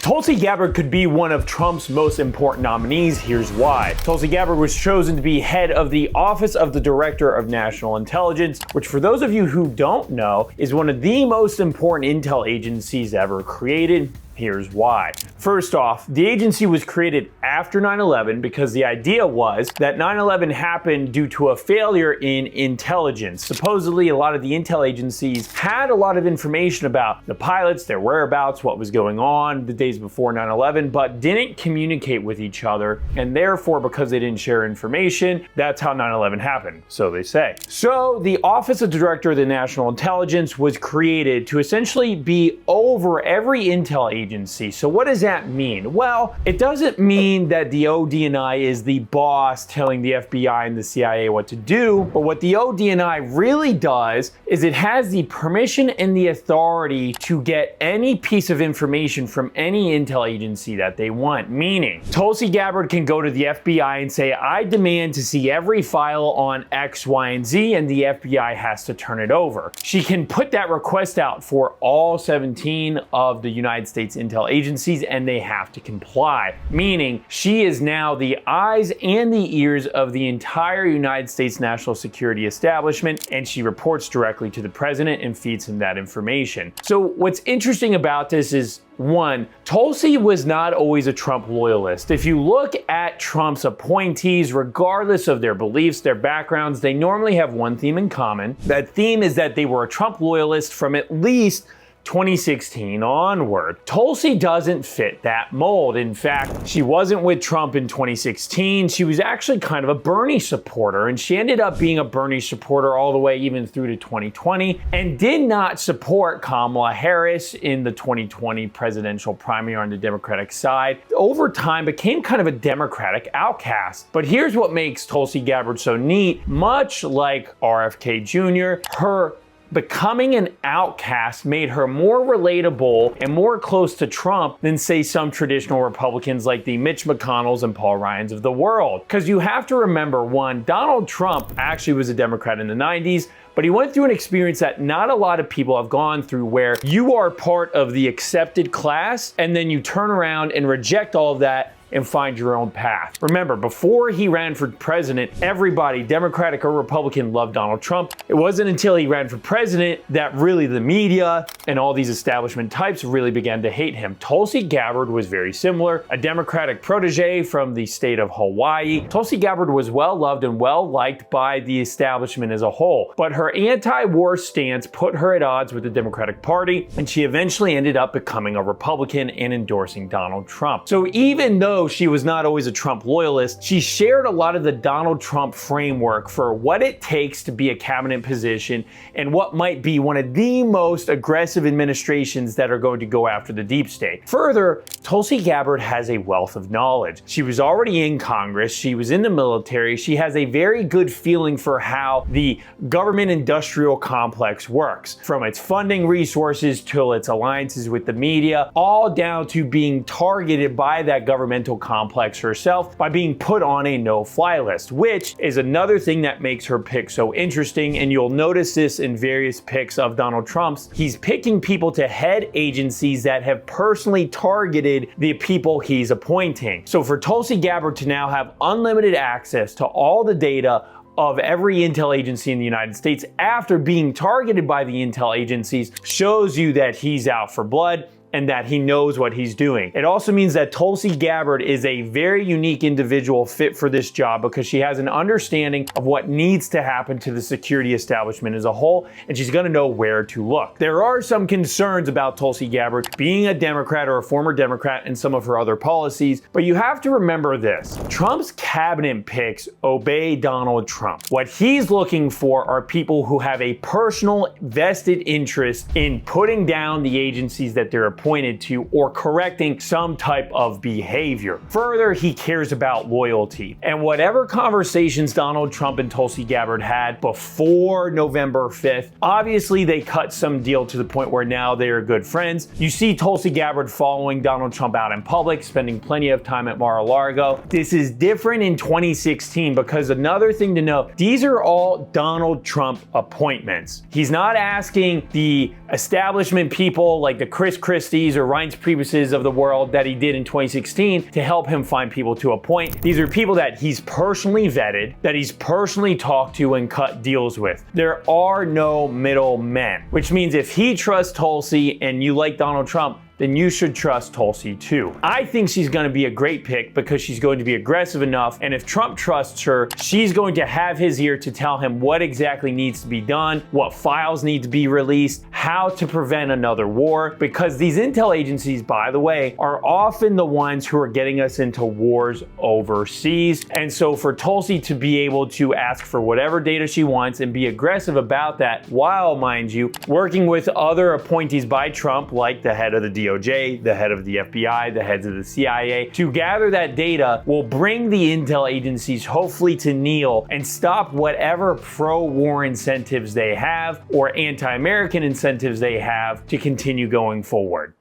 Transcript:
Tulsi Gabbard could be one of Trump's most important nominees. Here's why. Tulsi Gabbard was chosen to be head of the Office of the Director of National Intelligence, which, for those of you who don't know, is one of the most important intel agencies ever created. Here's why. First off, the agency was created after 9/11 because the idea was that 9/11 happened due to a failure in intelligence. Supposedly, a lot of the intel agencies had a lot of information about the pilots, their whereabouts, what was going on the days before 9/11, but didn't communicate with each other. And therefore, because they didn't share information, that's how 9/11 happened, so they say. So the Office of Director of the National Intelligence was created to essentially be over every intel agency. So what does that mean? Well, it doesn't mean that the ODNI is the boss telling the FBI and the CIA what to do, but what the ODNI really does is it has the permission and the authority to get any piece of information from any intel agency that they want. Meaning, Tulsi Gabbard can go to the FBI and say, I demand to see every file on X, Y, and Z, and the FBI has to turn it over. She can put that request out for all 17 of the United States intel agencies, and they have to comply. Meaning, she is now the eyes and the ears of the entire United States national security establishment, and she reports directly to the president and feeds him that information. So what's interesting about this is, one, Tulsi was not always a Trump loyalist. If you look at Trump's appointees, regardless of their beliefs, their backgrounds, they normally have one theme in common. That theme is that they were a Trump loyalist from at least 2016 onward. Tulsi doesn't fit that mold. In fact, she wasn't with Trump in 2016. She was actually kind of a Bernie supporter, and she ended up being a Bernie supporter all the way even through to 2020, and did not support Kamala Harris in the 2020 presidential primary on the Democratic side. Over time, became kind of a Democratic outcast. But here's what makes Tulsi Gabbard so neat. Much like RFK Jr., her becoming an outcast made her more relatable and more close to Trump than, say, some traditional Republicans like the Mitch McConnells and Paul Ryans of the world. Because you have to remember, one, Donald Trump actually was a Democrat in the 90s, but he went through an experience that not a lot of people have gone through, where you are part of the accepted class and then you turn around and reject all of that and find your own path. Remember, before he ran for president, everybody, Democratic or Republican, loved Donald Trump. It wasn't until he ran for president that really the media and all these establishment types really began to hate him. Tulsi Gabbard was very similar, a Democratic protege from the state of Hawaii. Tulsi Gabbard was well loved and well liked by the establishment as a whole, but her anti-war stance put her at odds with the Democratic Party, and she eventually ended up becoming a Republican and endorsing Donald Trump. So even though she was not always a Trump loyalist, she shared a lot of the Donald Trump framework for what it takes to be a cabinet position and what might be one of the most aggressive administrations that are going to go after the deep state. Further, Tulsi Gabbard has a wealth of knowledge. She was already in Congress, she was in the military, she has a very good feeling for how the government industrial complex works, from its funding resources to its alliances with the media, all down to being targeted by that governmental complex herself by being put on a no-fly list, which is another thing that makes her pick so interesting. And you'll notice this in various picks of Donald Trump's. He's picking people to head agencies that have personally targeted the people he's appointing. So for Tulsi Gabbard to now have unlimited access to all the data of every intel agency in the United States after being targeted by the intel agencies shows you that he's out for blood and that he knows what he's doing. It also means that Tulsi Gabbard is a very unique individual fit for this job because she has an understanding of what needs to happen to the security establishment as a whole, and she's gonna know where to look. There are some concerns about Tulsi Gabbard being a Democrat or a former Democrat and some of her other policies, but you have to remember this. Trump's cabinet picks obey Donald Trump. What he's looking for are people who have a personal vested interest in putting down the agencies that they're appointed to or correcting some type of behavior. Further, he cares about loyalty. And whatever conversations Donald Trump and Tulsi Gabbard had before November 5th, obviously they cut some deal to the point where now they are good friends. You see Tulsi Gabbard following Donald Trump out in public, spending plenty of time at Mar-a-Lago. This is different in 2016 because another thing to know, these are all Donald Trump appointments. He's not asking the establishment people like the Chris Christies or Reince Priebus's of the world that he did in 2016 to help him find people to appoint. These are people that he's personally vetted, that he's personally talked to and cut deals with. There are no middlemen, which means if he trusts Tulsi and you like Donald Trump, then you should trust Tulsi too. I think she's going to be a great pick because she's going to be aggressive enough, and if Trump trusts her, she's going to have his ear to tell him what exactly needs to be done, what files need to be released, how to prevent another war, because these intel agencies, by the way, are often the ones who are getting us into wars overseas. And so for Tulsi to be able to ask for whatever data she wants and be aggressive about that, while, mind you, working with other appointees by Trump, like the head of the DOJ, the head of the FBI, the heads of the CIA, to gather that data will bring the intel agencies hopefully to kneel and stop whatever pro-war incentives they have or anti-American incentives they have to continue going forward.